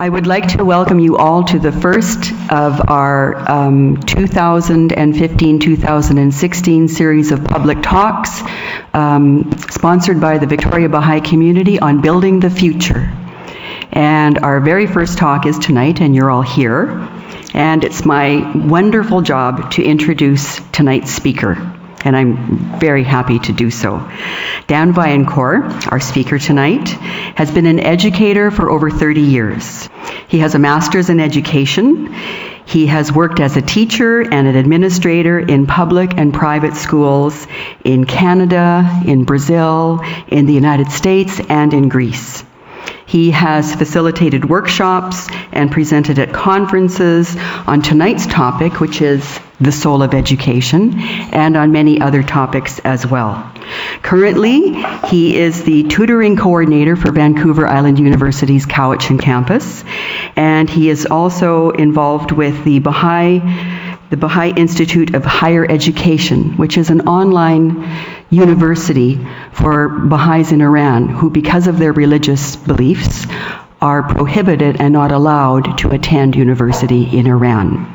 I would like to welcome you all to the first of our 2015-2016 series of public talks sponsored by the Victoria Baha'i community on building the future. And our very first talk is tonight, and you're all here. And it's my wonderful job to introduce tonight's speaker. And I'm very happy to do so. Dan Vaillancourt, our speaker tonight, has been an educator for over 30 years. He has a master's in education. He has worked as a teacher and an administrator in public and private schools in Canada, in Brazil, in the United States, and in Greece. He has facilitated workshops and presented at conferences on tonight's topic, which is the soul of education, and on many other topics as well. Currently, he is the tutoring coordinator for Vancouver Island University's Cowichan campus, and he is also involved with the Baha'i Institute of Higher Education, which is an online university for Baha'is in Iran who, because of their religious beliefs, are prohibited and not allowed to attend university in Iran.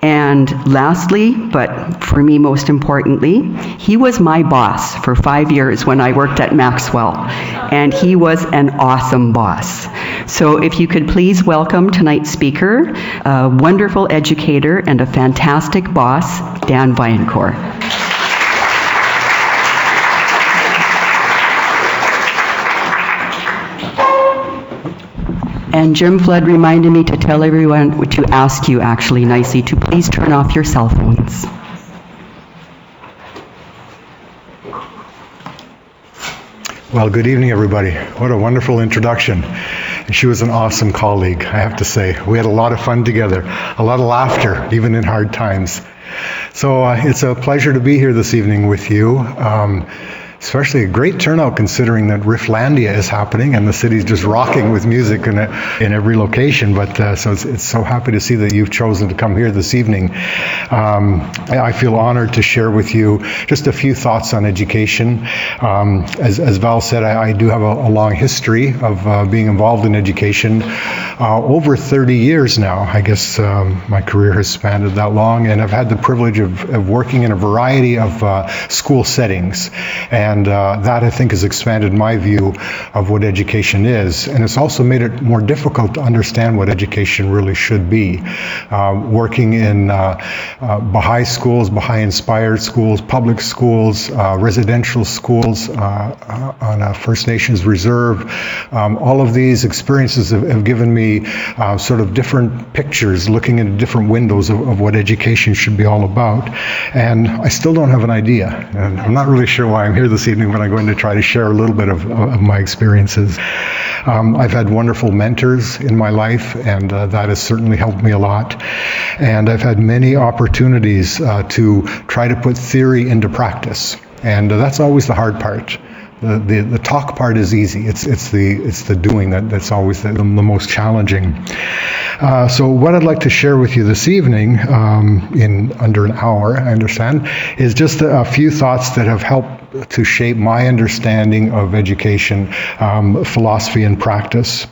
And lastly, but for me most importantly, he was my boss for 5 years when I worked at Maxwell, and he was an awesome boss. So if you could please welcome tonight's speaker, a wonderful educator and a fantastic boss, Dan Vaillancourt. And Jim Flood reminded me to tell everyone, to ask you actually nicely, to please turn off your cell phones. Well, good evening, everybody. What a wonderful introduction. And she was an awesome colleague, I have to say. We had a lot of fun together, a lot of laughter, even in hard times. So it's a pleasure to be here this evening with you. Especially a great turnout considering that Rifflandia is happening and the city's just rocking with music in every location. But so it's so happy to see that you've chosen to come here this evening. I feel honored to share with you just a few thoughts on education. As Val said, I do have a long history of being involved in education. Over 30 years now. I guess my career has spanned that long, and I've had the privilege of working in a variety of school settings. And that, I think, has expanded my view of what education is. And it's also made it more difficult to understand what education really should be. Working in Baha'i schools, Baha'i-inspired schools, public schools, residential schools, on a First Nations reserve, all of these experiences have given me sort of different pictures, looking into different windows of what education should be all about. And I still don't have an idea. And I'm not really sure why I'm here this evening, but I'm going to try to share a little bit of my experiences. I've had wonderful mentors in my life, and that has certainly helped me a lot. And I've had many opportunities to try to put theory into practice. And that's always the hard part. The talk part is easy. It's the doing that's always the most challenging. So what I'd like to share with you this evening, in under an hour, I understand, is just a few thoughts that have helped to shape my understanding of education, philosophy, and practice.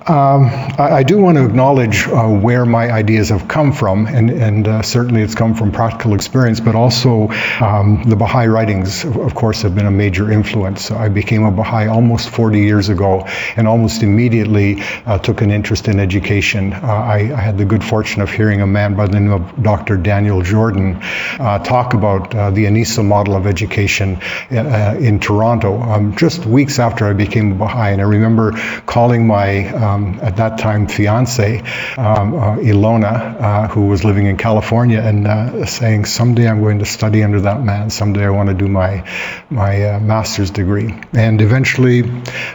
I do want to acknowledge where my ideas have come from, and certainly it's come from practical experience, but also the Baha'i writings, of course, have been a major influence. I became a Baha'i almost 40 years ago, and almost immediately took an interest in education. I had the good fortune of hearing a man by the name of Dr. Daniel Jordan talk about the Anissa model of education in Toronto, just weeks after I became a Baha'i. And I remember calling my at that time fiance, Ilona, who was living in California, and saying, someday I'm going to study under that man. Someday I want to do my master's degree. And eventually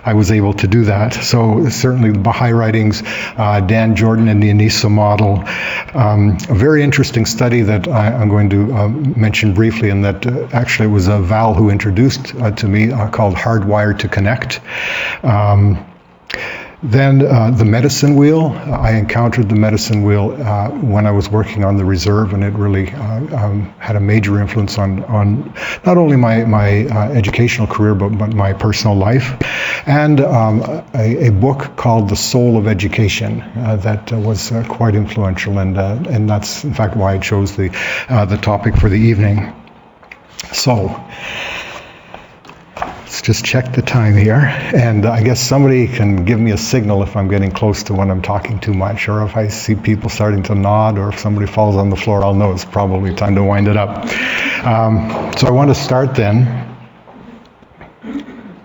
I was able to do that. So certainly the Baha'i writings, Dan Jordan and the Anissa model, a very interesting study that I'm going to mention briefly, and that actually it was Val who introduced to me, called Hardwired to Connect. Then the medicine wheel. I encountered the medicine wheel when I was working on the reserve, and it really had a major influence on not only my educational career, but my personal life. And a book called The Soul of Education that was quite influential, and that's in fact why I chose the topic for the evening. So, let's just check the time here, and I guess somebody can give me a signal if I'm getting close to when I'm talking too much, or if I see people starting to nod, or if somebody falls on the floor, I'll know it's probably time to wind it up. So I want to start then.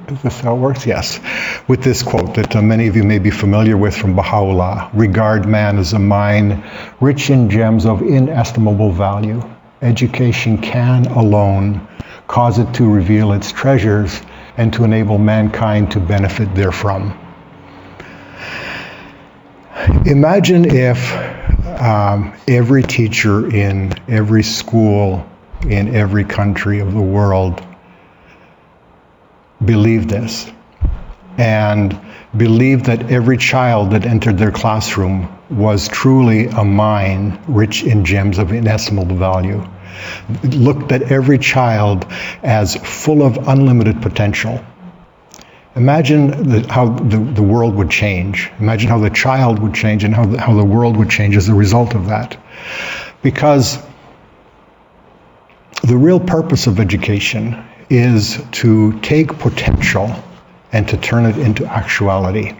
Is this how it works? Yes. With this quote that many of you may be familiar with from Baha'u'llah: regard man as a mine rich in gems of inestimable value. Education can alone cause it to reveal its treasures and to enable mankind to benefit therefrom. Imagine if every teacher in every school in every country of the world believed this, and believed that every child that entered their classroom was truly a mine rich in gems of inestimable value. Looked at every child as full of unlimited potential. Imagine how the world would change. Imagine how the child would change, and how the world would change as a result of that. Because the real purpose of education is to take potential and to turn it into actuality.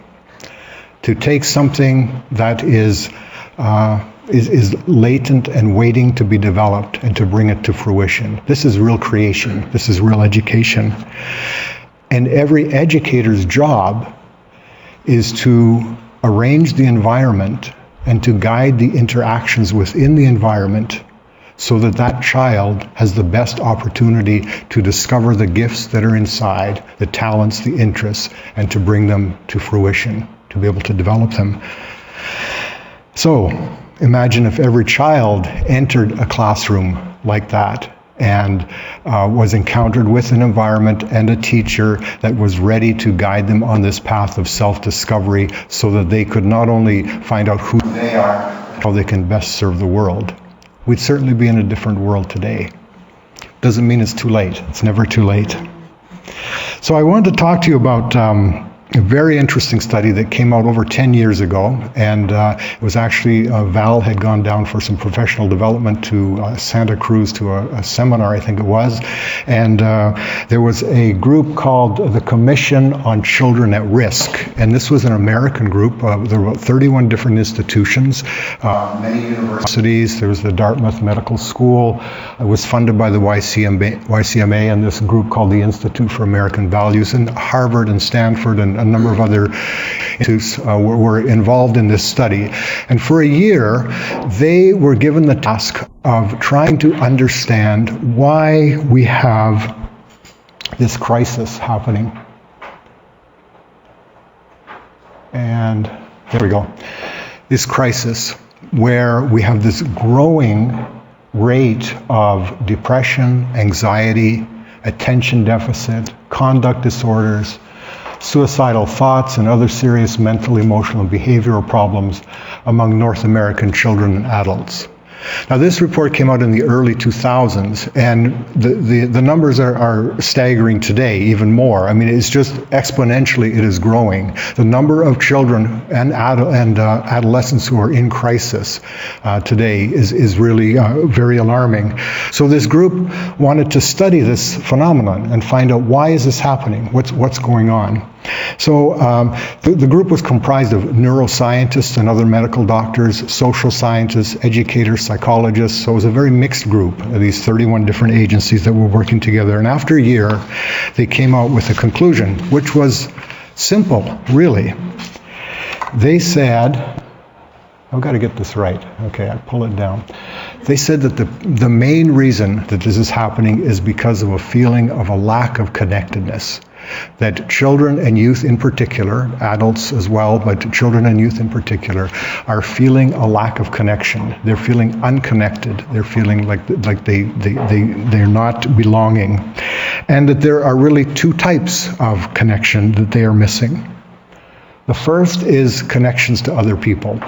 To take something that is latent and waiting to be developed and to bring it to fruition. This is real creation. This is real education. And every educator's job is to arrange the environment and to guide the interactions within the environment so that that child has the best opportunity to discover the gifts that are inside, the talents, the interests, and to bring them to fruition, to be able to develop them. So, imagine if every child entered a classroom like that and was encountered with an environment and a teacher that was ready to guide them on this path of self-discovery so that they could not only find out who they are, but how they can best serve the world. We'd certainly be in a different world today. Doesn't mean it's too late. It's never too late. So I wanted to talk to you about a very interesting study that came out over 10 years ago, and it was actually Val had gone down for some professional development to Santa Cruz to a seminar, I think it was, and there was a group called the Commission on Children at Risk, and this was an American group. There were 31 different institutions, many universities. There was the Dartmouth Medical School. It was funded by the YCMA and this group called the Institute for American Values, and Harvard and Stanford and a number of other institutes were involved in this study. And for a year, they were given the task of trying to understand why we have this crisis happening. And there we go. This crisis where we have this growing rate of depression, anxiety, attention deficit, conduct disorders, suicidal thoughts, and other serious mental, emotional, and behavioral problems among North American children and adults. Now, this report came out in the early 2000s, and the numbers are staggering today, even more. I mean, it's just exponentially, it is growing. The number of children and adolescents who are in crisis today is really very alarming. So this group wanted to study this phenomenon and find out, why is this happening? What's going on? So the group was comprised of neuroscientists and other medical doctors, social scientists, educators, psychologists. So it was a very mixed group of these 31 different agencies that were working together. And after a year, they came out with a conclusion, which was simple, really. They said, I've got to get this right. Okay, I pull it down. They said that the main reason that this is happening is because of a feeling of a lack of connectedness. That children and youth in particular, adults as well, but children and youth in particular, are feeling a lack of connection. They're feeling unconnected. They're feeling like they're not belonging. And that there are really two types of connection that they are missing. The first is connections to other people.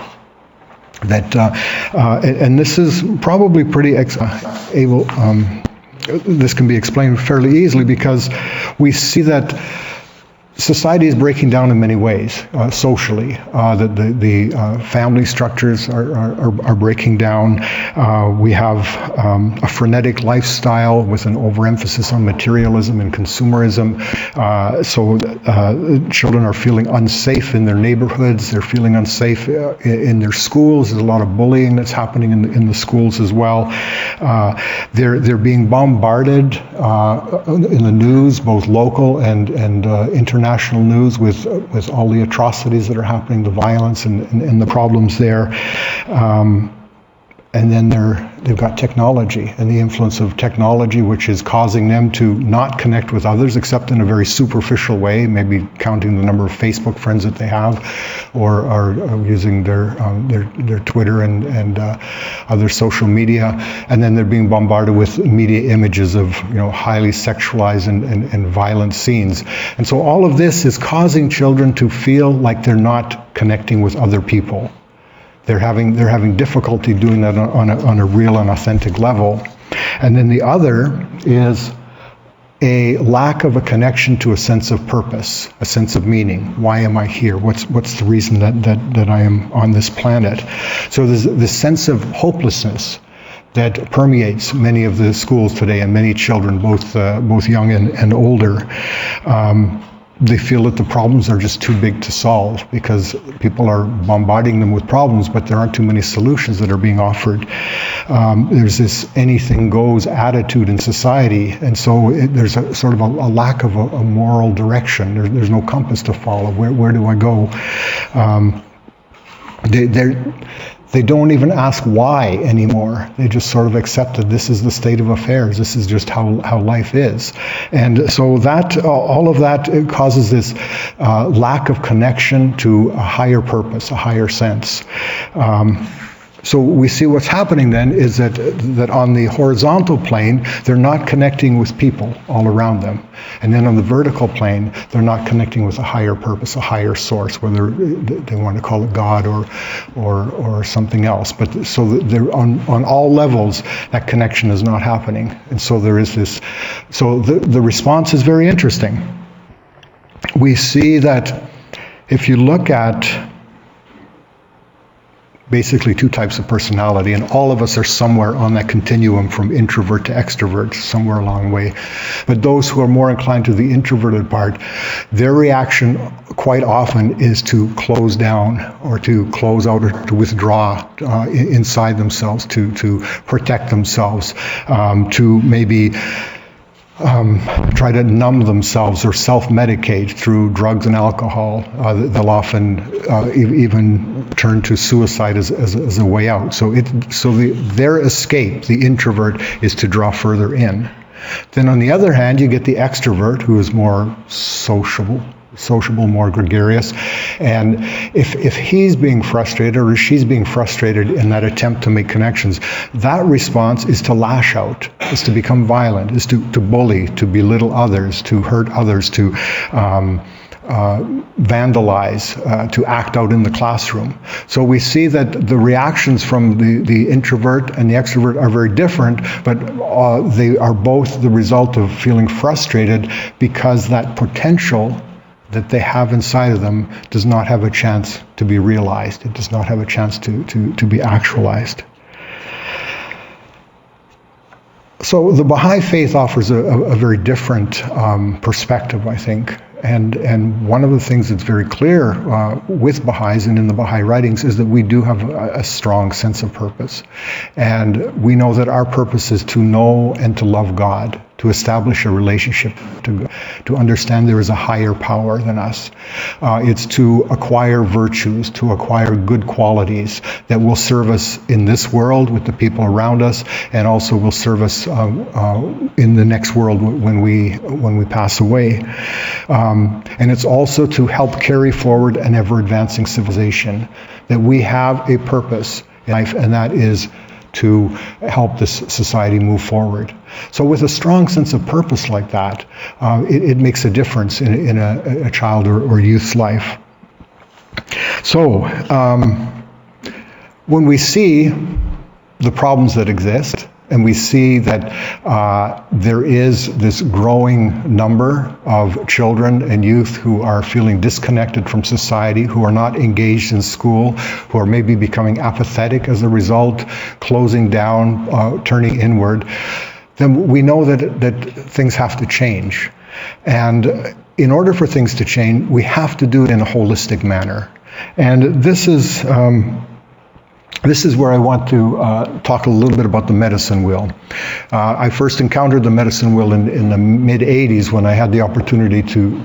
And this is probably pretty able. This can be explained fairly easily because we see that society is breaking down in many ways socially. The family structures are breaking down. We have a frenetic lifestyle with an overemphasis on materialism and consumerism. So children are feeling unsafe in their neighborhoods. They're feeling unsafe in their schools. There's a lot of bullying that's happening in the schools as well. They're being bombarded in the news, both local and international news, with all the atrocities that are happening, the violence and the problems there. And then they've got technology and the influence of technology, which is causing them to not connect with others except in a very superficial way, maybe counting the number of Facebook friends that they have, or are using their Twitter and other social media. And then they're being bombarded with media images of highly sexualized and violent scenes. And so all of this is causing children to feel like they're not connecting with other people. They're having difficulty doing that on a real and authentic level. And then the other is a lack of a connection to a sense of purpose, a sense of meaning. Why am I here? What's the reason that I am on this planet? So there's this sense of hopelessness that permeates many of the schools today, and many children, both young and older. They feel that the problems are just too big to solve because people are bombarding them with problems, but there aren't too many solutions that are being offered. There's this anything goes attitude in society, and so there's a sort of a lack of a moral direction. There's no compass to follow. Where do I go? They don't even ask why anymore. They just sort of accept that this is the state of affairs. This is just how life is. And so that all of that causes this lack of connection to a higher purpose, a higher sense. So we see what's happening then is that on the horizontal plane, they're not connecting with people all around them. And then on the vertical plane, they're not connecting with a higher purpose, a higher source, whether they want to call it God or something else. But so they're on all levels, that connection is not happening. And so there is this, so the response is very interesting. We see that if you look at basically two types of personality, and all of us are somewhere on that continuum from introvert to extrovert, somewhere along the way. But those who are more inclined to the introverted part, their reaction quite often is to close down or to close out or to withdraw inside themselves, to protect themselves, to maybe try to numb themselves or self-medicate through drugs and alcohol. They'll often even turn to suicide as a way out. So their escape, the introvert, is to draw further in. Then on the other hand, you get the extrovert, who is more sociable, more gregarious. And if he's being frustrated or she's being frustrated in that attempt to make connections, that response is to lash out, is to become violent, is to bully, to belittle others, to hurt others, to vandalize, to act out in the classroom. So we see that the reactions from the introvert and the extrovert are very different, but they are both the result of feeling frustrated because that potential that they have inside of them does not have a chance to be realized. It does not have a chance to be actualized. So the Baha'i faith offers a very different perspective, I think. And one of the things that's very clear with Baha'is and in the Baha'i writings is that we do have a strong sense of purpose. And we know that our purpose is to know and to love God, to establish a relationship, to understand there is a higher power than us. It's to acquire virtues, to acquire good qualities that will serve us in this world with the people around us, and also will serve us in the next world when we pass away. And it's also to help carry forward an ever-advancing civilization, that we have a purpose in life, and that is to help this society move forward. So with a strong sense of purpose like that, it makes a difference in a child or youth's life. So, when we see the problems that exist, and we see that there is this growing number of children and youth who are feeling disconnected from society, who are not engaged in school, who are maybe becoming apathetic as a result, closing down, turning inward, then we know that things have to change. And in order for things to change, we have to do it in a holistic manner. And this is where I want to talk a little bit about the medicine wheel. I first encountered the medicine wheel in the mid-'80s when I had the opportunity to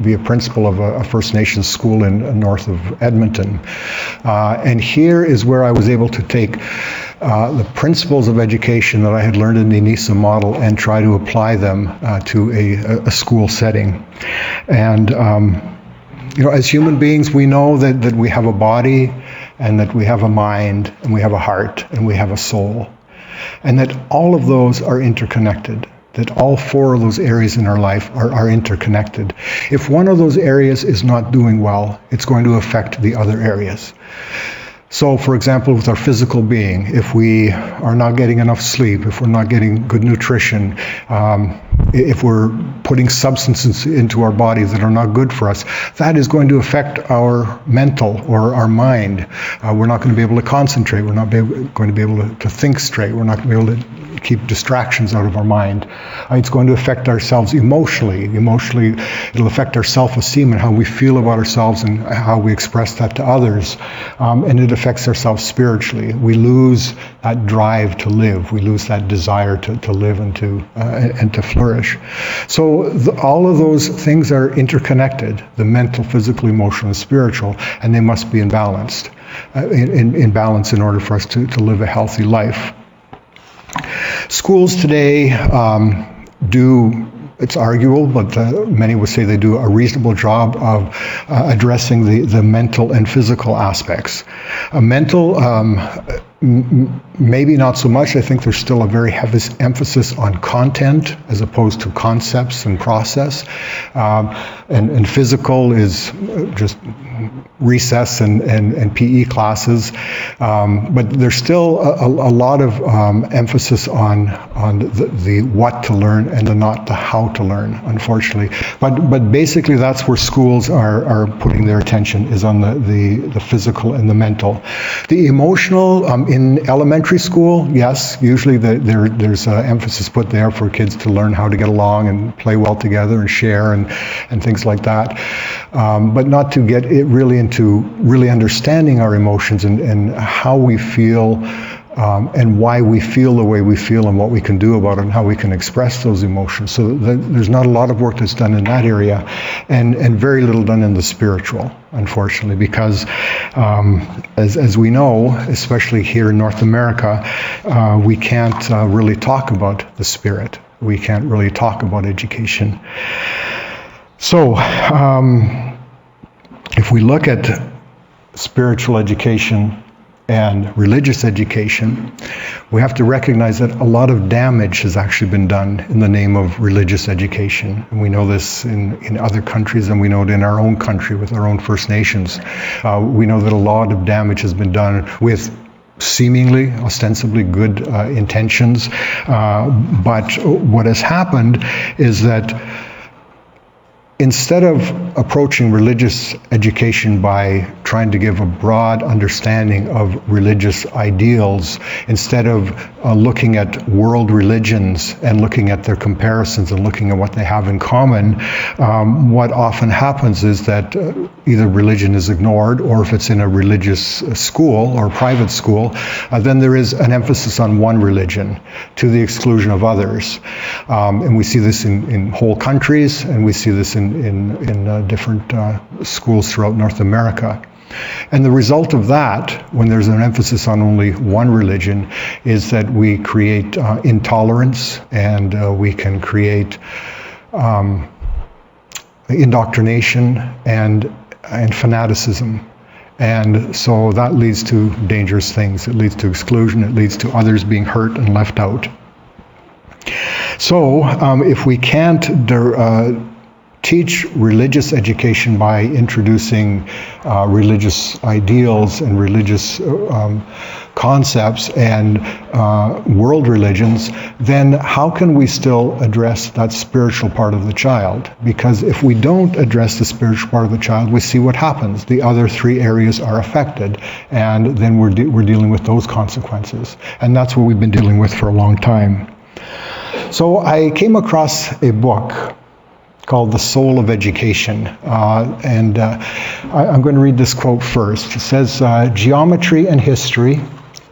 be a principal of a First Nations school north of Edmonton. And here is where I was able to take the principles of education that I had learned in the NISA model and try to apply them to a school setting. And as human beings, we know that we have a body, and that we have a mind, and we have a heart, and we have a soul. And that all of those are interconnected, that all four of those areas in our life are interconnected. If one of those areas is not doing well, it's going to affect the other areas. So, for example, with our physical being, if we are not getting enough sleep, if we're not getting good nutrition, if we're putting substances into our bodies that are not good for us, that is going to affect our mental or our mind. We're not going to be able to concentrate. We're not going to be able to think straight. We're not going to be able to keep distractions out of our mind. It's going to affect ourselves emotionally. Emotionally, it'll affect our self-esteem and how we feel about ourselves and how we express that to others. And it affects ourselves spiritually. We lose that drive to live. We lose that desire to live and to flourish. So all of those things are interconnected, the mental, physical, emotional, and spiritual, and they must be in balance in order for us to live a healthy life. Schools today it's arguable, but many would say they do a reasonable job of addressing the mental and physical aspects. Mental, maybe not so much. I think there's still a very heavy emphasis on content as opposed to concepts and process. And physical is just recess and PE classes. But there's still a lot of emphasis on the what to learn and the how to learn, unfortunately. But basically that's where schools are putting their attention, is on the physical and the mental. The emotional, in elementary school, yes, usually there's emphasis put there for kids to learn how to get along and play well together and share and things like that. But not to get it really into really understanding our emotions and how we feel and why we feel the way we feel and what we can do about it and how we can express those emotions. So there's not a lot of work that's done in that area and very little done in the spiritual, unfortunately, because as we know, especially here in North America, we can't really talk about the spirit. We can't really talk about education. So if we look at spiritual education and religious education, we have to recognize that a lot of damage has actually been done in the name of religious education. And we know this in other countries, and we know it in our own country with our own First Nations. We know that a lot of damage has been done with seemingly, ostensibly good intentions. But what has happened is that instead of approaching religious education by trying to give a broad understanding of religious ideals, instead of looking at world religions and looking at their comparisons and looking at what they have in common, what often happens is that either religion is ignored, or if it's in a religious school or private school, then there is an emphasis on one religion to the exclusion of others. And we see this in whole countries, and we see this in different schools throughout North America. And the result of that, when there's an emphasis on only one religion, is that we create intolerance, and we can create indoctrination and fanaticism. And so that leads to dangerous things. It leads to exclusion. It leads to others being hurt and left out. So if we can't teach religious education by introducing religious ideals and religious concepts and world religions, then how can we still address that spiritual part of the child? Because if we don't address the spiritual part of the child, we see what happens. The other three areas are affected, and then we're dealing with those consequences. And that's what we've been dealing with for a long time. So I came across a book called The Soul of Education. I'm going to read this quote first. It says, geometry and history,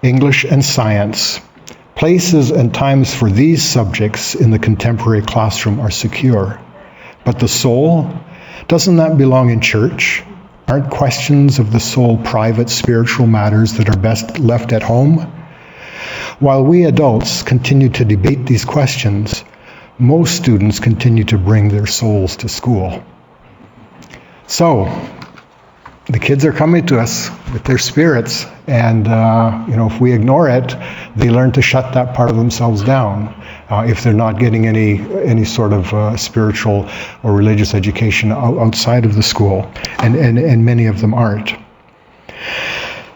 English and science, places and times for these subjects in the contemporary classroom are secure. But the soul, doesn't that belong in church? Aren't questions of the soul private spiritual matters that are best left at home? While we adults continue to debate these questions, most students continue to bring their souls to school. So, the kids are coming to us with their spirits, and if we ignore it, they learn to shut that part of themselves down. If they're not getting any sort of spiritual or religious education outside of the school, and many of them aren't.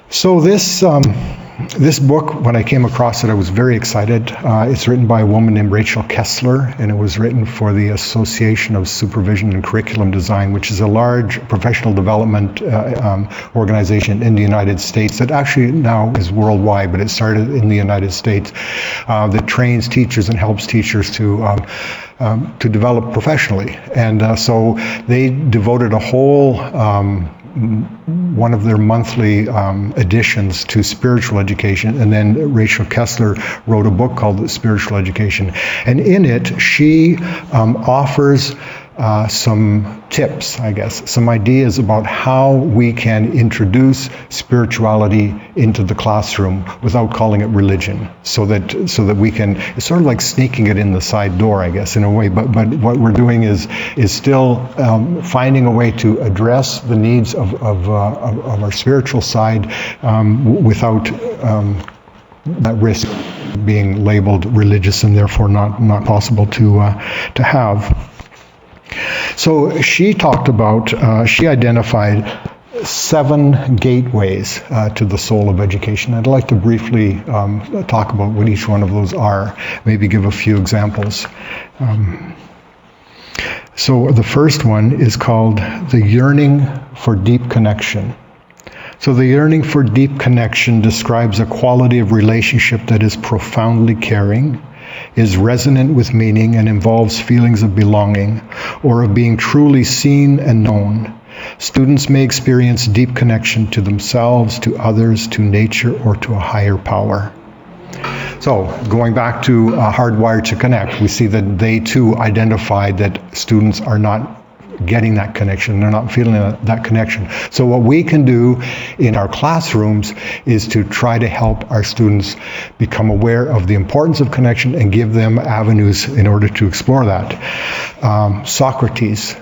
So this book, when I came across it, I was very excited. It's written by a woman named Rachel Kessler, and it was written for the Association of Supervision and Curriculum Design, which is a large professional development organization in the United States that actually now is worldwide, but it started in the United States, that trains teachers and helps teachers to develop professionally. And so they devoted a whole one of their monthly editions to spiritual education, and then Rachel Kessler wrote a book called Spiritual Education, and in it she offers some tips, I guess, some ideas about how we can introduce spirituality into the classroom without calling it religion, so that we can, it's sort of like sneaking it in the side door, I guess, in a way, but what we're doing is still finding a way to address the needs of our spiritual side without that risk being labeled religious and therefore not possible to have. So she talked about, she identified 7 gateways to the soul of education. I'd like to briefly talk about what each one of those are, maybe give a few examples. So the first one is called the yearning for deep connection. So the yearning for deep connection describes a quality of relationship that is profoundly caring, is resonant with meaning, and involves feelings of belonging or of being truly seen and known. Students may experience deep connection to themselves, to others, to nature, or to a higher power. So, going back to Hardwired to Connect, we see that they too identified that students are not getting that connection, they're not feeling that connection. So what we can do in our classrooms is to try to help our students become aware of the importance of connection and give them avenues in order to explore that. Socrates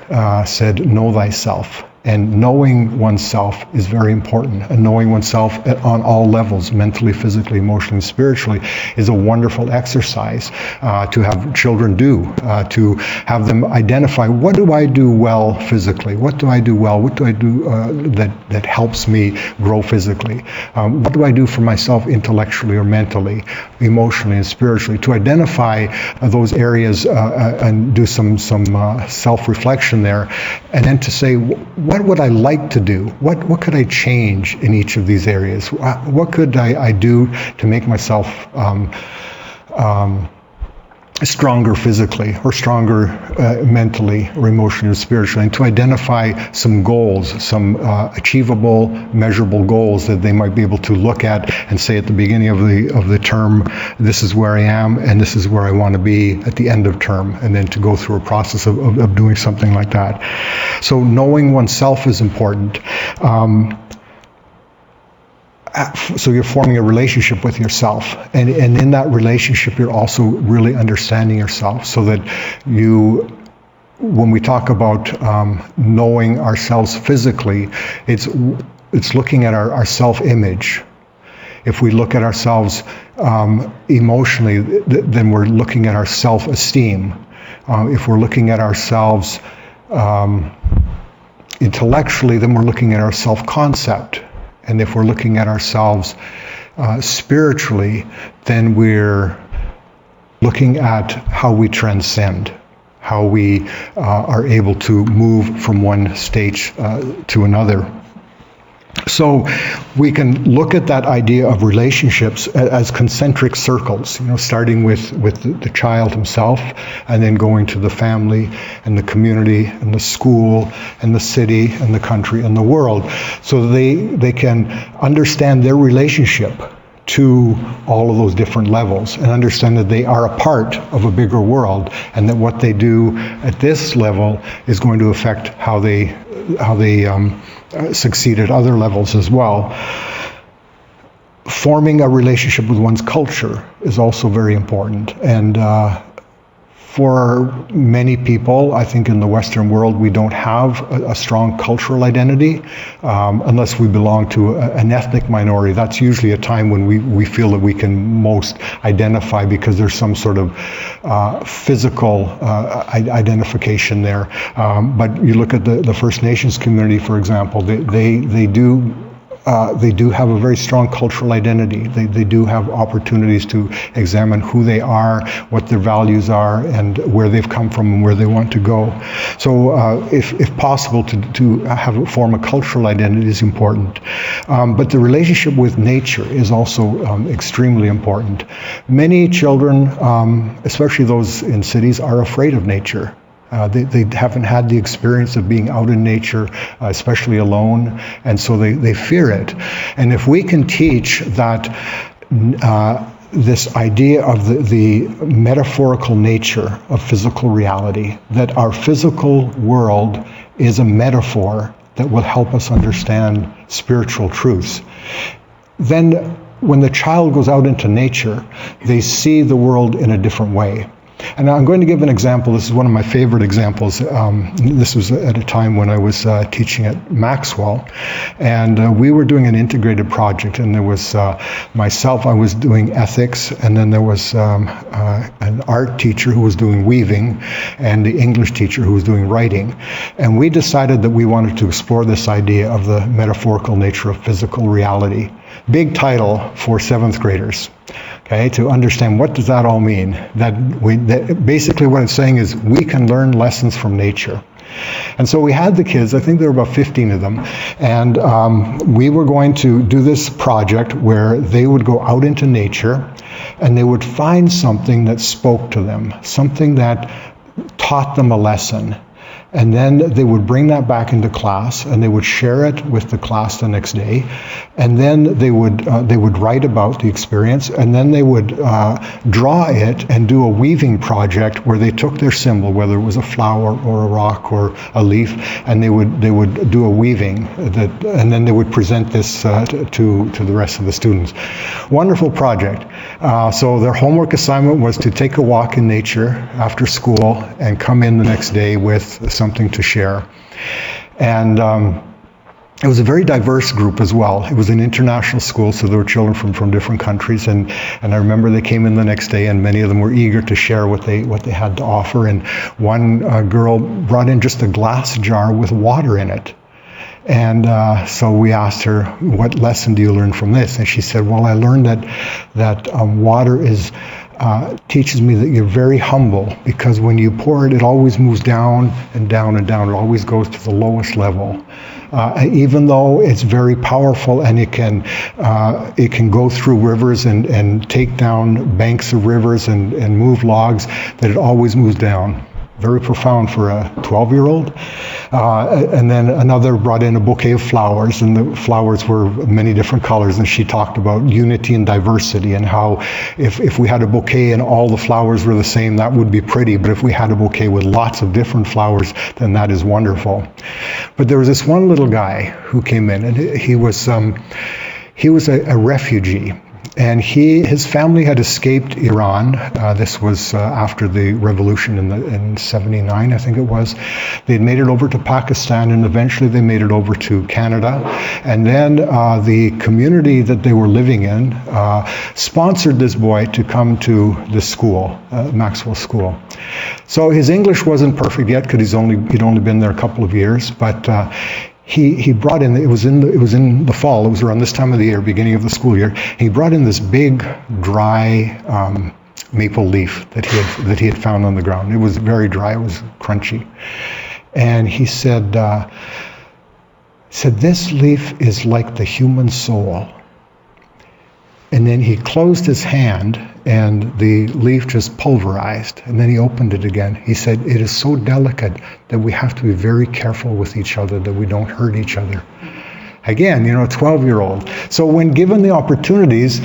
said, "Know thyself." And knowing oneself is very important. And knowing oneself on all levels, mentally, physically, emotionally, spiritually, is a wonderful exercise to have children do, to have them identify, what do I do well physically? What do I do well? What do I do that helps me grow physically? What do I do for myself intellectually or mentally, emotionally and spiritually? To identify those areas and do some self-reflection there, and then to say, what would I like to do? What could I change in each of these areas? What could I do to make myself stronger physically, or stronger mentally, or emotionally, or spiritually, and to identify some goals, some achievable, measurable goals that they might be able to look at and say at the beginning of the term, this is where I am, and this is where I want to be at the end of term, and then to go through a process of doing something like that. So knowing oneself is important. So you're forming a relationship with yourself, and in that relationship you're also really understanding yourself, so that when we talk about knowing ourselves physically, it's looking at our self-image. If we look at ourselves emotionally, then we're looking at our self-esteem. If we're looking at ourselves intellectually, then we're looking at our self-concept. And if we're looking at ourselves spiritually, then we're looking at how we transcend, how we are able to move from one stage to another. So we can look at that idea of relationships as concentric circles, starting with the child himself, and then going to the family and the community and the school and the city and the country and the world, so they can understand their relationship to all of those different levels and understand that they are a part of a bigger world, and that what they do at this level is going to affect how they succeed at other levels as well. Forming a relationship with one's culture is also very important. And for many people, I think in the Western world, we don't have a strong cultural identity unless we belong to an ethnic minority. That's usually a time when we feel that we can most identify, because there's some sort of physical identification there. But you look at the First Nations community, for example, they do have a very strong cultural identity. They do have opportunities to examine who they are, what their values are, and where they've come from and where they want to go. So if possible, to form a cultural identity is important. But the relationship with nature is also extremely important. Many children, especially those in cities, are afraid of nature. They haven't had the experience of being out in nature, especially alone, and so they fear it. And if we can teach that this idea of the metaphorical nature of physical reality, that our physical world is a metaphor that will help us understand spiritual truths, then when the child goes out into nature, they see the world in a different way. And I'm going to give an example. This is one of my favorite examples. This was at a time when I was teaching at Maxwell, and we were doing an integrated project, and there was myself, I was doing ethics, and then there was an art teacher who was doing weaving, and the English teacher who was doing writing. And we decided that we wanted to explore this idea of the metaphorical nature of physical reality. Big title for 7th graders. Okay, to understand what does that all mean. That basically what it's saying is we can learn lessons from nature. And so we had the kids, I think there were about 15 of them, and we were going to do this project where they would go out into nature and they would find something that spoke to them, something that taught them a lesson. And then they would bring that back into class, and they would share it with the class the next day. And then they would write about the experience, and then they would draw it and do a weaving project where they took their symbol, whether it was a flower or a rock or a leaf, and they would do a weaving, and then they would present this to the rest of the students. Wonderful project. So their homework assignment was to take a walk in nature after school and come in the next day with something to share. And it was a very diverse group as well. It was an international school, so there were children from different countries. And I remember they came in the next day, and many of them were eager to share what they had to offer. And one girl brought in just a glass jar with water in it. And so we asked her, what lesson do you learn from this? And she said, well, I learned that water teaches me that you're very humble, because when you pour it, it always moves down and down and down. It always goes to the lowest level. Even though it's very powerful and it can go through rivers and take down banks of rivers and move logs, that it always moves down. Very profound for a 12-year-old. And then another brought in a bouquet of flowers, and the flowers were many different colors, and she talked about unity and diversity, and how if we had a bouquet and all the flowers were the same, that would be pretty, but if we had a bouquet with lots of different flowers, then that is wonderful. But there was this one little guy who came in, and he was a refugee. And his family had escaped Iran. This was after the revolution in 79, I think it was. They'd made it over to Pakistan, and eventually they made it over to Canada. And then the community that they were living in sponsored this boy to come to the school, Maxwell School. So his English wasn't perfect yet because he'd only been there a couple of years, but he brought in, it was in the fall, it was around this time of the year, beginning of the school year, he brought in this big, dry maple leaf that he had found on the ground. It was very dry, it was crunchy. And he said, this leaf is like the human soul. And then he closed his hand and the leaf just pulverized, and then he opened it again. He said, it is so delicate that we have to be very careful with each other, that we don't hurt each other. Again, a 12-year-old. So when given the opportunities,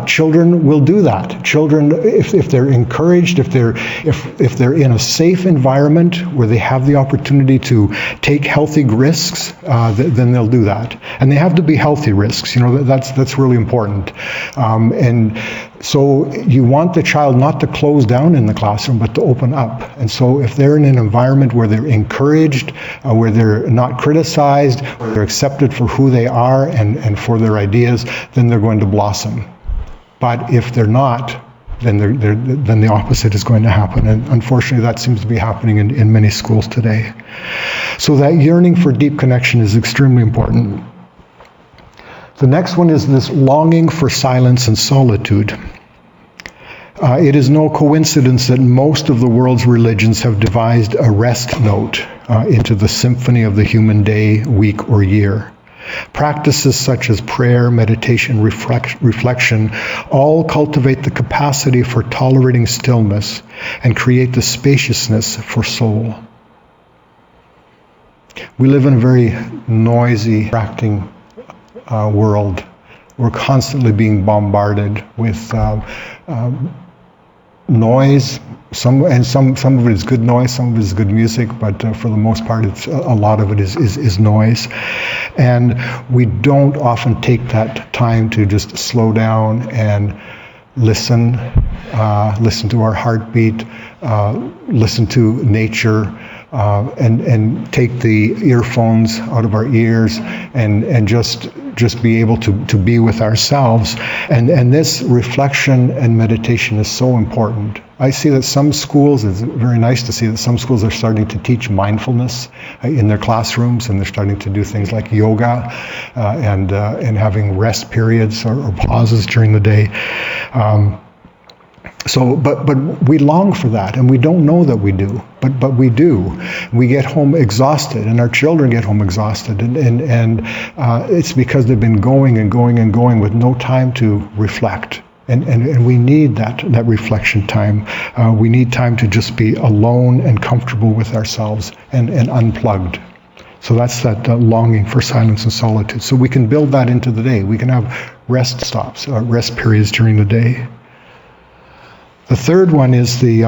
children will do that. Children, if they're encouraged, if they're in a safe environment where they have the opportunity to take healthy risks, then they'll do that. And they have to be healthy risks. That's really important. And so you want the child not to close down in the classroom, but to open up. And so if they're in an environment where they're encouraged, where they're not criticized, where they're accepted for who they are and for their ideas, then they're going to blossom. But if they're not, then the opposite is going to happen. And unfortunately, that seems to be happening in many schools today. So that yearning for deep connection is extremely important. The next one is this longing for silence and solitude. It is no coincidence that most of the world's religions have devised a rest note into the symphony of the human day, week, or year. Practices such as prayer, meditation, reflection, all cultivate the capacity for tolerating stillness and create the spaciousness for soul. We live in a very noisy, distracting world. We're constantly being bombarded with noise. Some of it is good noise, some of it is good music, but for the most part, a lot of it is noise. And we don't often take that time to just slow down and listen to our heartbeat, listen to nature, and take the earphones out of our ears and just be able to be with ourselves. And this reflection and meditation is so important. I see that some schools, it's very nice to see that some schools are starting to teach mindfulness in their classrooms, and they're starting to do things like yoga and having rest periods or pauses during the day. But we long for that, and we don't know that we do, but we do. We get home exhausted, and our children get home exhausted, and it's because they've been going and going and going with no time to reflect. And we need that reflection time. We need time to just be alone and comfortable with ourselves and unplugged. So that's that longing for silence and solitude. So we can build that into the day. We can have rest stops, rest periods during the day. The third one is the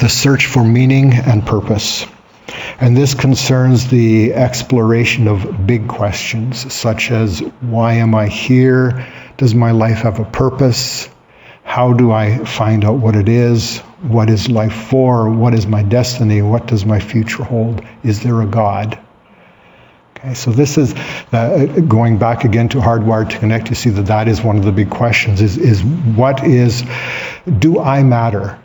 search for meaning and purpose. And this concerns the exploration of big questions, such as, why am I here? Does my life have a purpose? How do I find out what it is? What is life for? What is my destiny? What does my future hold? Is there a God? Okay, so this is going back again to Hardwired to Connect. You see that is one of the big questions, is do I matter?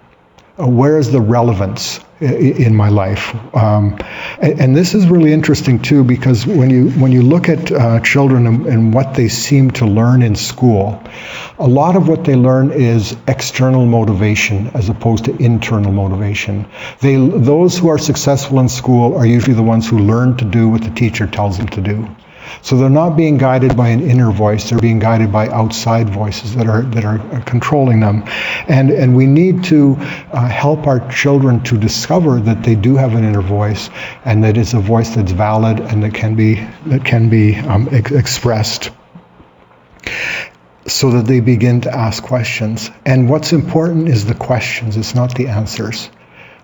Where is the relevance in my life? And this is really interesting too, because when you look at children and what they seem to learn in school, a lot of what they learn is external motivation as opposed to internal motivation. Those who are successful in school are usually the ones who learn to do what the teacher tells them to do. So they're not being guided by an inner voice, they're being guided by outside voices that are controlling them. And we need to help our children to discover that they do have an inner voice, and that it's a voice that's valid and that can be expressed, so that they begin to ask questions. And what's important is the questions, it's not the answers.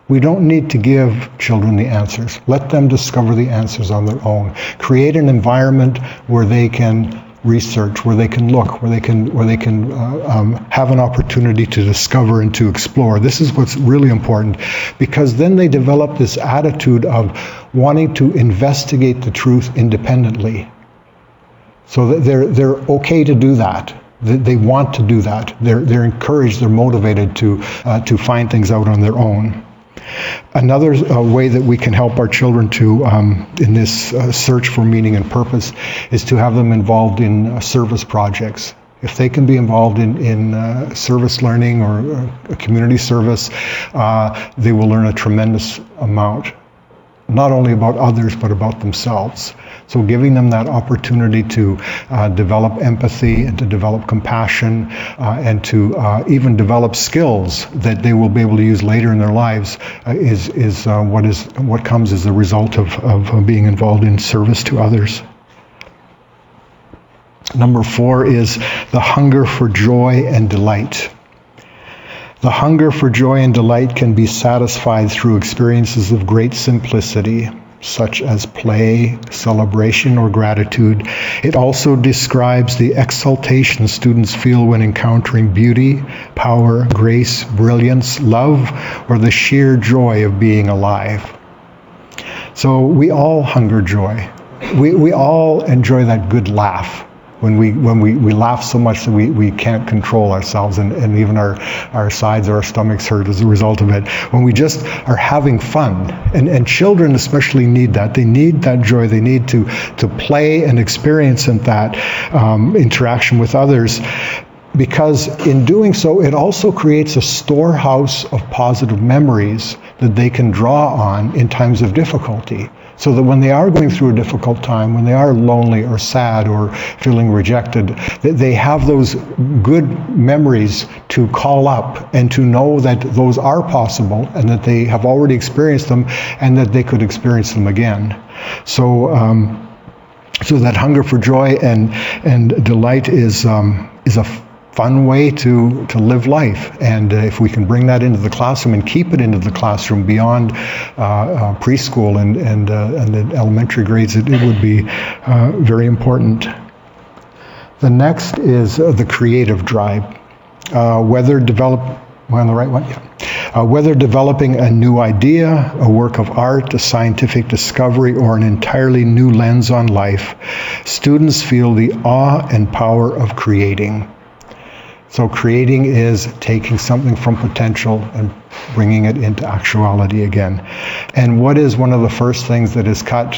We don't need to give children the answers. Let them discover the answers on their own. Create an environment where they can research, where they can look, where they can have an opportunity to discover and to explore. This is what's really important, because then they develop this attitude of wanting to investigate the truth independently. So that they're okay to do that. They want to do that. They're encouraged. They're motivated to find things out on their own. Another way that we can help our children to in this search for meaning and purpose is to have them involved in service projects. If they can be involved in service learning or community service, they will learn a tremendous amount, not only about others, but about themselves. So giving them that opportunity to develop empathy and to develop compassion and to even develop skills that they will be able to use later in their lives is what comes as a result of being involved in service to others. Number 4 is the hunger for joy and delight. The hunger for joy and delight can be satisfied through experiences of great simplicity, such as play, celebration, or gratitude. It also describes the exaltation students feel when encountering beauty, power, grace, brilliance, love, or the sheer joy of being alive. So we all hunger joy. We all enjoy that good laugh. When we laugh so much that we can't control ourselves, and even our sides or our stomachs hurt as a result of it. When we just are having fun, and children especially need that. They need that joy. They need to play and experience that interaction with others, because in doing so, it also creates a storehouse of positive memories that they can draw on in times of difficulty. So that when they are going through a difficult time, when they are lonely or sad or feeling rejected, that they have those good memories to call up and to know that those are possible and that they have already experienced them and that they could experience them again. So that hunger for joy and delight is a fun way to live life, and if we can bring that into the classroom and keep it into the classroom beyond preschool and the elementary grades, it would be very important. The next is the creative drive. Whether developing a new idea, a work of art, a scientific discovery, or an entirely new lens on life, students feel the awe and power of creating. So creating is taking something from potential and bringing it into actuality again. And what is one of the first things that is cut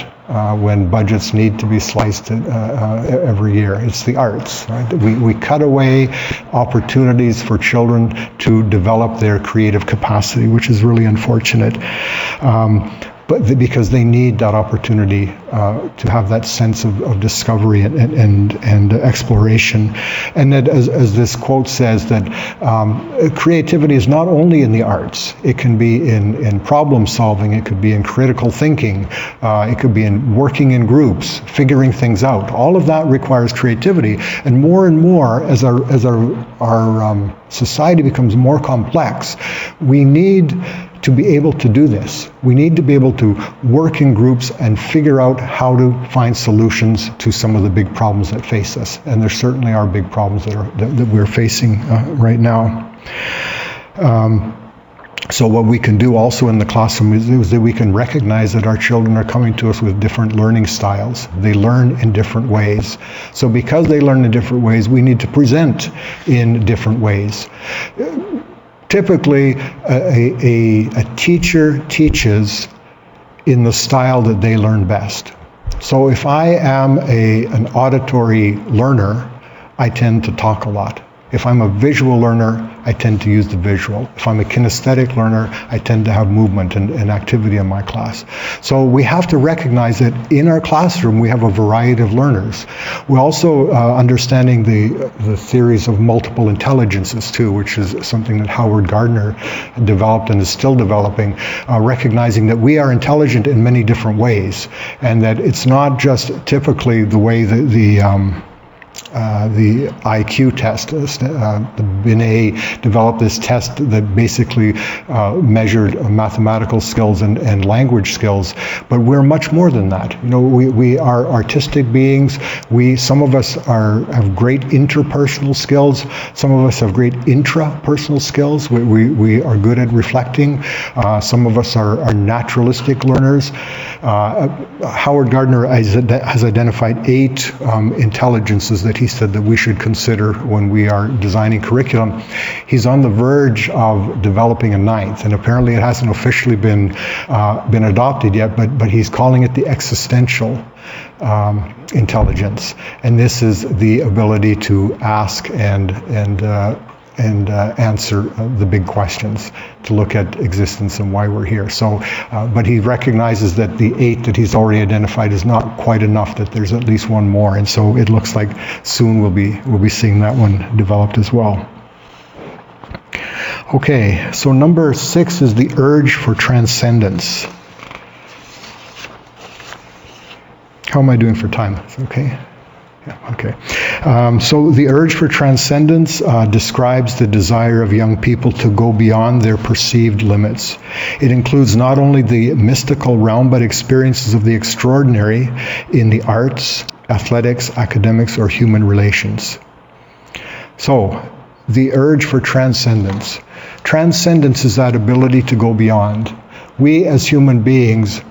when budgets need to be sliced every year? It's the arts. Right? We cut away opportunities for children to develop their creative capacity, which is really unfortunate. But because they need that opportunity to have that sense of discovery and exploration. And that, as this quote says, that creativity is not only in the arts. It can be in problem solving, it could be in critical thinking, it could be in working in groups, figuring things out. All of that requires creativity. And more, as our society becomes more complex, we need to be able to do this. We need to be able to work in groups and figure out how to find solutions to some of the big problems that face us. And there certainly are big problems that we're facing right now. So what we can do also in the classroom is that we can recognize that our children are coming to us with different learning styles. They learn in different ways. So because they learn in different ways, we need to present in different ways. Typically, a teacher teaches in the style that they learn best. So if I am an auditory learner, I tend to talk a lot. If I'm a visual learner, I tend to use the visual. If I'm a kinesthetic learner, I tend to have movement and activity in my class. So we have to recognize that in our classroom, we have a variety of learners. We're also understanding the theories of multiple intelligences too, which is something that Howard Gardner developed and is still developing, recognizing that we are intelligent in many different ways, and that it's not just typically the way that the IQ test. The Binet developed this test that basically measured mathematical skills and language skills. But we're much more than that. You know, we are artistic beings. Some of us have great interpersonal skills. Some of us have great intrapersonal skills. We are good at reflecting. Some of us are naturalistic learners. Howard Gardner has identified 8 intelligences that he said that we should consider when we are designing curriculum. He's on the verge of developing a 9th, and apparently it hasn't officially been adopted yet, but he's calling it the existential intelligence. And this is the ability to ask and answer the big questions, to look at existence and why we're here. So, but he recognizes that the 8 that he's already identified is not quite enough, that there's at least one more. And so it looks like soon we'll be seeing that one developed as well. Okay, so number 6 is the urge for transcendence. How am I doing for time? Is it okay? Yeah, okay. So the urge for transcendence describes the desire of young people to go beyond their perceived limits. It includes not only the mystical realm, but experiences of the extraordinary in the arts, athletics, academics, or human relations. So, the urge for transcendence. Transcendence is that ability to go beyond. We as human beings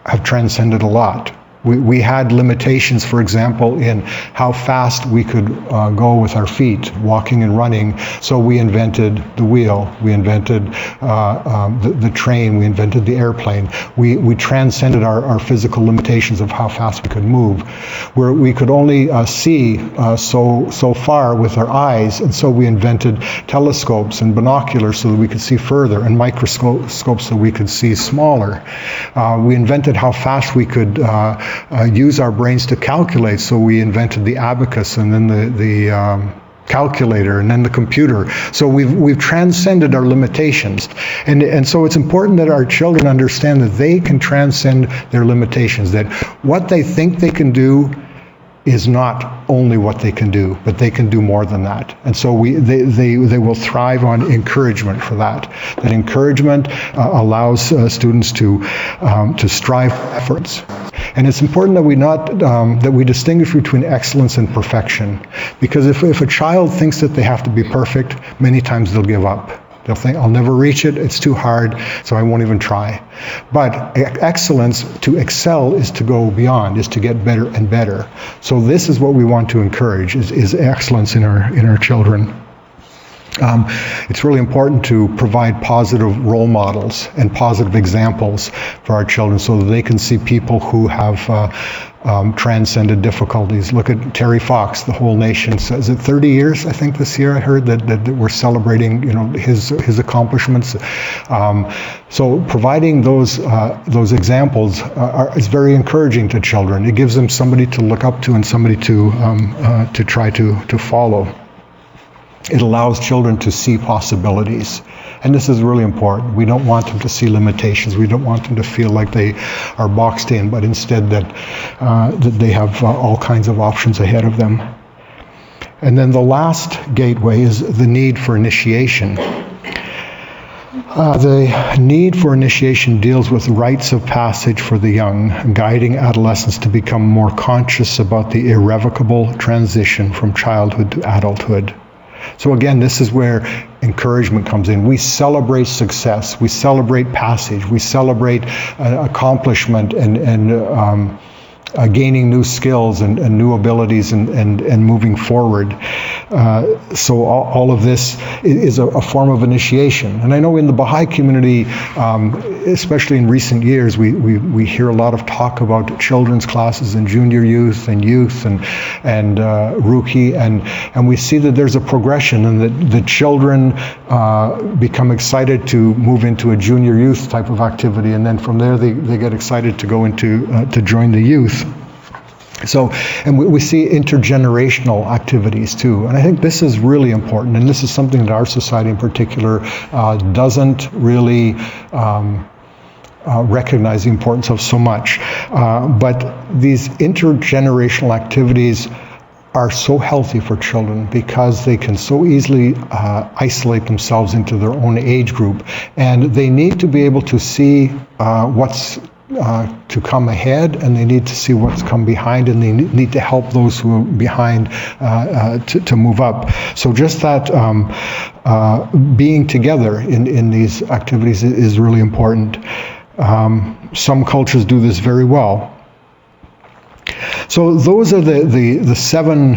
have transcended a lot. We had limitations, for example, in how fast we could go with our feet, walking and running. So we invented the wheel, we invented the train, we invented the airplane. We transcended our physical limitations of how fast we could move. Where we could only see so far with our eyes, and so we invented telescopes and binoculars so that we could see further, and microscopes so we could see smaller. We invented how fast we could use our brains to calculate, so we invented the abacus, and then the calculator, and then the computer. So we've transcended our limitations, and so it's important that our children understand that they can transcend their limitations, that what they think they can do is not only what they can do, but they can do more than that. And so they will thrive on encouragement for that. That encouragement allows students to strive for efforts. And it's important that we distinguish between excellence and perfection, because if a child thinks that they have to be perfect, many times they'll give up. They'll think, I'll never reach it, it's too hard, so I won't even try. But excellence, to excel, is to go beyond, is to get better and better. So this is what we want to encourage, is excellence in our children. It's really important to provide positive role models and positive examples for our children so that they can see people who have transcended difficulties. Look at Terry Fox. The whole nation says it 30 years, I think, this year I heard that we're celebrating, his accomplishments. So providing those examples is very encouraging to children. It gives them somebody to look up to and somebody to try to follow. It allows children to see possibilities. And this is really important. We don't want them to see limitations. We don't want them to feel like they are boxed in, but instead that they have all kinds of options ahead of them. And then the last gateway is the need for initiation. The need for initiation deals with rites of passage for the young, guiding adolescents to become more conscious about the irrevocable transition from childhood to adulthood. So again, this is where encouragement comes in. We celebrate success, we celebrate passage, we celebrate accomplishment and gaining new skills and new abilities and moving forward. So all of this is a form of initiation. And I know in the Baha'i community, especially in recent years, we hear a lot of talk about children's classes and junior youth and Ruki, and we see that there's a progression, and that the children become excited to move into a junior youth type of activity, and then from there they get excited to go into to join the youth. So, and we see intergenerational activities too, and I think this is really important, and this is something that our society in particular doesn't really recognize the importance of so much. But these intergenerational activities are so healthy for children because they can so easily isolate themselves into their own age group, and they need to be able to see what's to come ahead, and they need to see what's come behind, and they need to help those who are behind to move up. So just that being together in these activities is really important. Some cultures do this very well. So those are the seven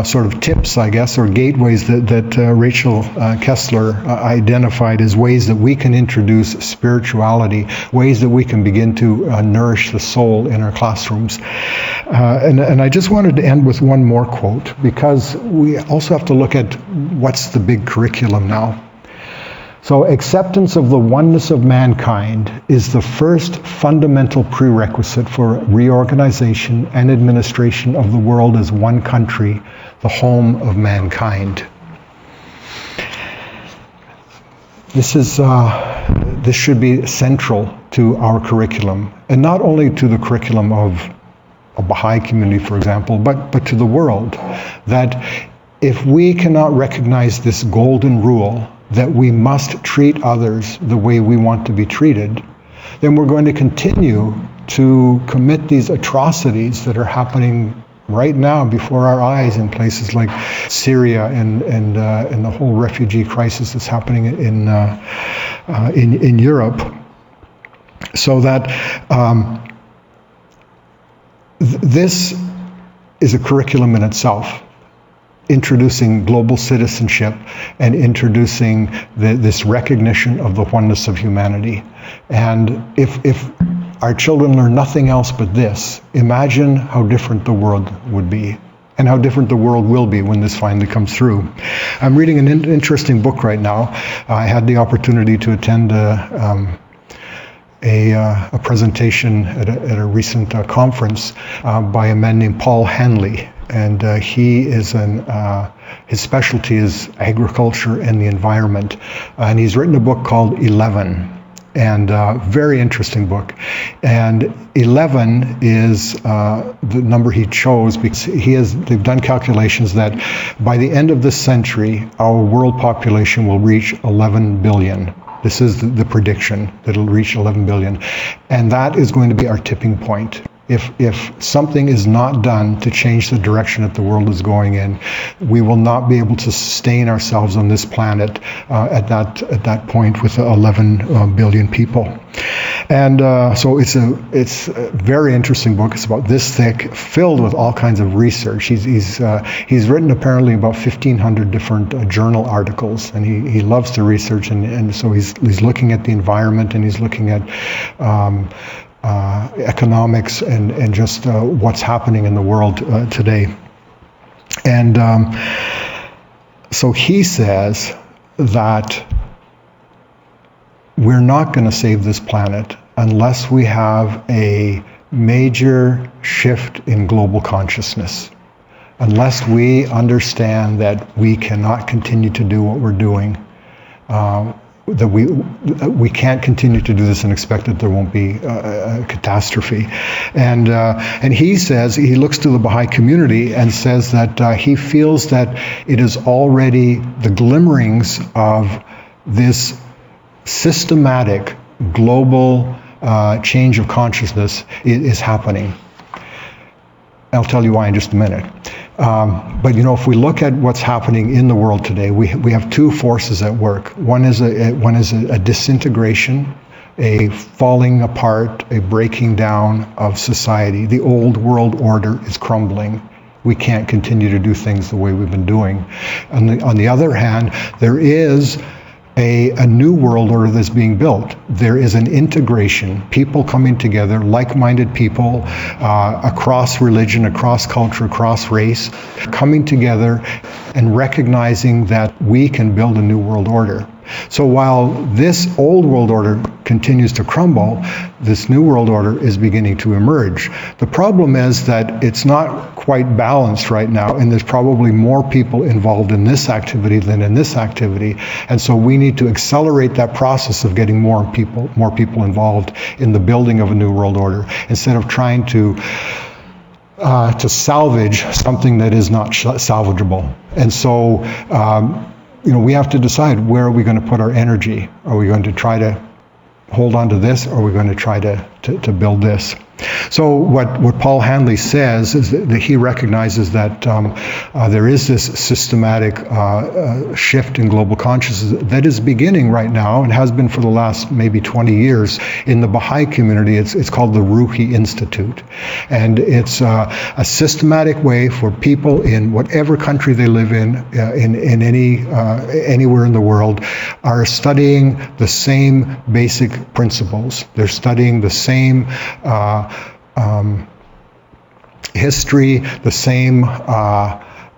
sort of tips, I guess, or gateways that Rachel Kessler identified as ways that we can introduce spirituality, ways that we can begin to nourish the soul in our classrooms. And I just wanted to end with one more quote, because we also have to look at what's the big curriculum now. So acceptance of the oneness of mankind is the first fundamental prerequisite for reorganization and administration of the world as one country, the home of mankind. This should be central to our curriculum, and not only to the curriculum of a Baha'i community, for example, but to the world. That if we cannot recognize this golden rule, that we must treat others the way we want to be treated, then we're going to continue to commit these atrocities that are happening right now before our eyes in places like Syria and the whole refugee crisis that's happening in Europe. So that this is a curriculum in itself, introducing global citizenship and introducing this recognition of the oneness of humanity. And if our children learn nothing else but this, imagine how different the world would be, and how different the world will be when this finally comes through. I'm reading an interesting book right now. I had the opportunity to attend a presentation at a recent conference by a man named Paul Hanley. And he is his specialty is agriculture and the environment. And he's written a book called 11, and very interesting book. And 11 is the number he chose because they've done calculations that by the end of this century, our world population will reach 11 billion. This is the prediction, that it'll reach 11 billion. And that is going to be our tipping point. If something is not done to change the direction that the world is going in, we will not be able to sustain ourselves on this planet at that point with 11 billion people. And so it's a very interesting book. It's about this thick, filled with all kinds of research. He's written apparently about 1,500 different journal articles, and he loves to research, and so he's looking at the environment, and he's looking at economics and just what's happening in the world today. And so he says that we're not going to save this planet unless we have a major shift in global consciousness, unless we understand that we cannot continue to do what we're doing, that we can't continue to do this and expect that there won't be a catastrophe. And he says, he looks to the Baha'i community and says that he feels that it is already the glimmerings of this systematic global change of consciousness is happening. I'll tell you why in just a minute. But if we look at what's happening in the world today, we have two forces at work. One is a disintegration, a falling apart, a breaking down of society. The old world order is crumbling. We can't continue to do things the way we've been doing. On the other hand, there is a new world order that's being built. There is an integration, people coming together, like-minded people across religion, across culture, across race, coming together and recognizing that we can build a new world order. So while this old world order continues to crumble, this new world order is beginning to emerge. The problem is that it's not quite balanced right now, and there's probably more people involved in this activity than in this activity. And so we need to accelerate that process of getting more people involved in the building of a new world order, instead of trying to to salvage something that is not salvageable. And so, we have to decide, where are we going to put our energy? Are we going to try to hold on to this, or are we going to try to build this? So what Paul Handley says is that he recognizes that there is this systematic shift in global consciousness that is beginning right now and has been for the last maybe 20 years in the Baha'i community. It's called the Ruhi Institute. And it's a systematic way for people in whatever country they live in anywhere in the world, are studying the same basic principles. They're studying the same history, the same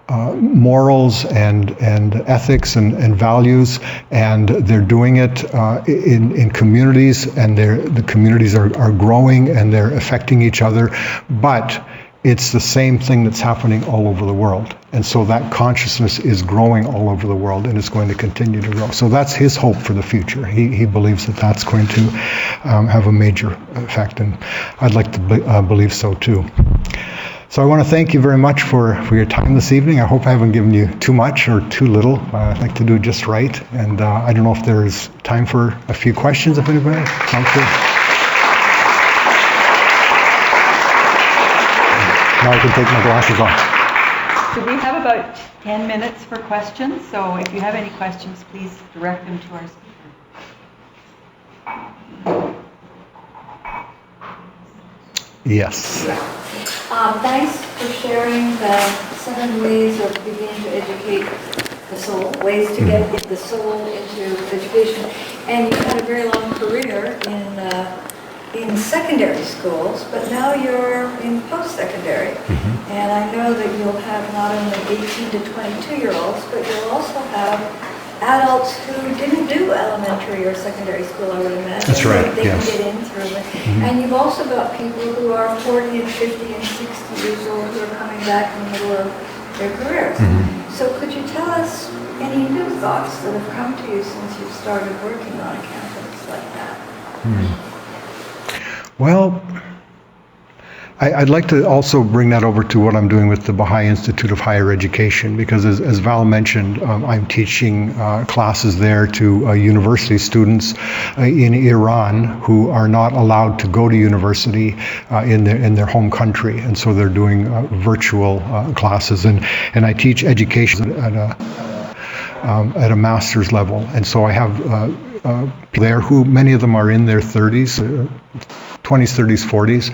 morals and ethics and values, and they're doing it in communities, and the communities are growing and they're affecting each other, but it's the same thing that's happening all over the world. And so that consciousness is growing all over the world, and it's going to continue to grow. So that's his hope for the future. He believes that that's going to have a major effect, and I'd like to believe so too. So I want to thank you very much for your time this evening. I hope I haven't given you too much or too little. I'd like to do it just right. And I don't know if there's time for a few questions, if anybody. Sounds good. Now I can take my glasses off. So we have about 10 minutes for questions. So if you have any questions, please direct them to our speaker. Yes. Thanks for sharing the 7 ways of beginning to educate the soul, ways to get the soul into education. And you've had a very long career in secondary schools, but now you're in post-secondary. And I know that you'll have not only 18 to 22-year-olds, but you'll also have adults who didn't do elementary or secondary school, I would imagine. That's right, They yes. can get in through it. And you've also got people who are 40 and 50 and 60 years old who are coming back in the middle of their careers. So could you tell us any new thoughts that have come to you since you've started working on a campus like that? Well, I'd like to also bring that over to what I'm doing with the Baha'i Institute of Higher Education, because as Val mentioned, I'm teaching classes there to university students in Iran who are not allowed to go to university in their home country, and so they're doing virtual classes, and I teach education at a master's level, and so I have people there who, many of them are in their 30s, 20s, 30s, 40s,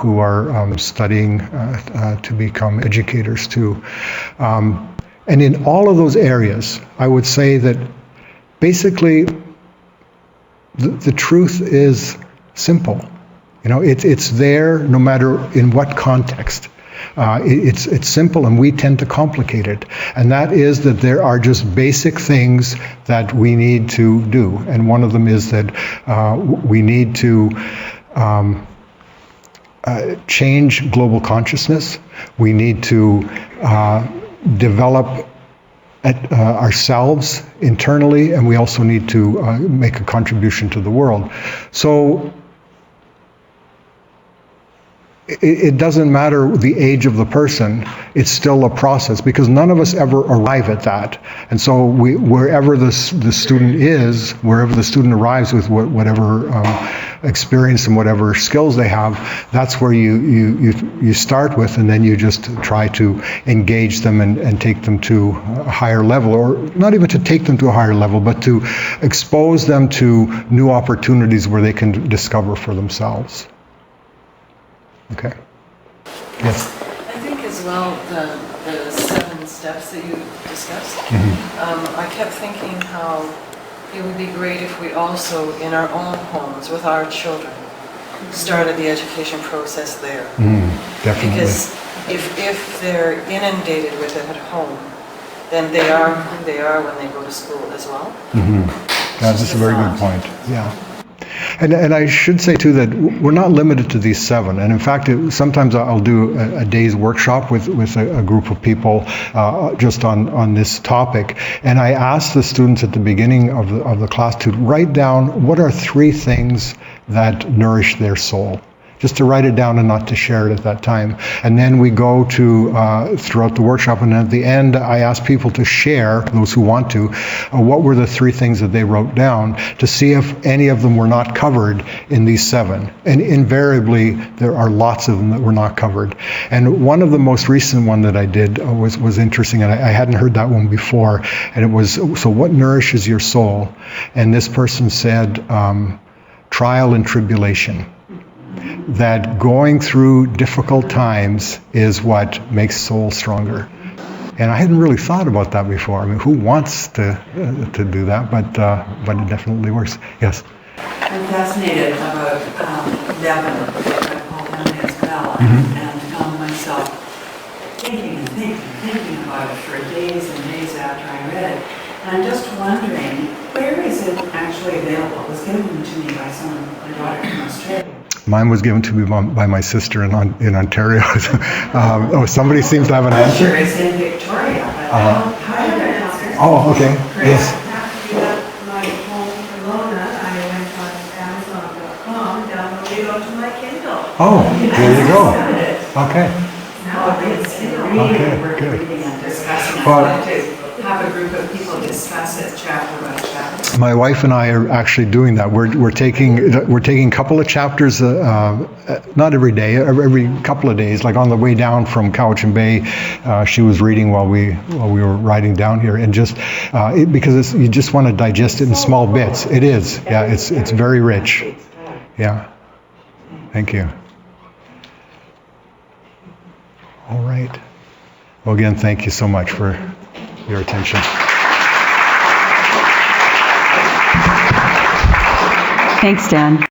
who are studying to become educators too. And in all of those areas, I would say that basically the truth is simple. It's there no matter in what context. It's simple, and we tend to complicate it. And that is that there are just basic things that we need to do. And one of them is that we need to change global consciousness. We need to develop ourselves internally, and we also need to make a contribution to the world. So it doesn't matter the age of the person, it's still a process, because none of us ever arrive at that. And so wherever the student is, wherever the student arrives with whatever experience and whatever skills they have, that's where you start with, and then you just try to engage them and take them to a higher level, or not even to take them to a higher level, but to expose them to new opportunities where they can discover for themselves. Okay. Yes. I think as well the 7 steps that you discussed. I kept thinking how it would be great if we also, in our own homes with our children, started the education process there. Definitely. Because if they're inundated with it at home, then they are who they are when they go to school as well. That's a very good point. Yeah. And I should say too that we're not limited to these 7. And in fact, sometimes I'll do a day's workshop with a group of people just on this topic. And I ask the students at the beginning of the class to write down what are 3 things that nourish their soul. just to write it down and not to share it at that time. And then we go to, throughout the workshop, and at the end I ask people to share, those who want to, what were the 3 things that they wrote down, to see if any of them were not covered in these 7. And invariably there are lots of them that were not covered. And one of the most recent one that I did was interesting, and I hadn't heard that one before, and it was, so what nourishes your soul? And this person said, trial and tribulation. That going through difficult times is what makes soul stronger. And I hadn't really thought about that before. I mean, who wants to do that? But it definitely works. Yes. I'm fascinated about Lebanon, which I call family as well, and found myself thinking about it for days and days after I read it. And I'm just wondering, where is it actually available? It was given to me by my daughter from Australia. Mine was given to me by my sister in Ontario. Somebody seems to have an answer. Sure, it's in Victoria, but how did I answer? Oh, okay. Yes. After you left my home for Lona, I went on Amazon.com, downloaded it onto my Kindle. Oh, there you go. Okay. Now it's really worth reading and discussing. I'd like to have a group of people discuss it chapter by chapter. My wife and I are actually doing that. We're taking a couple of chapters, not every day, every couple of days. Like on the way down from Cowichan Bay, she was reading while we were riding down here, and just because you just want to digest it in small bits. It is, yeah. It's very rich. Yeah. Thank you. All right. Well, again, thank you so much for your attention. Thanks, Dan.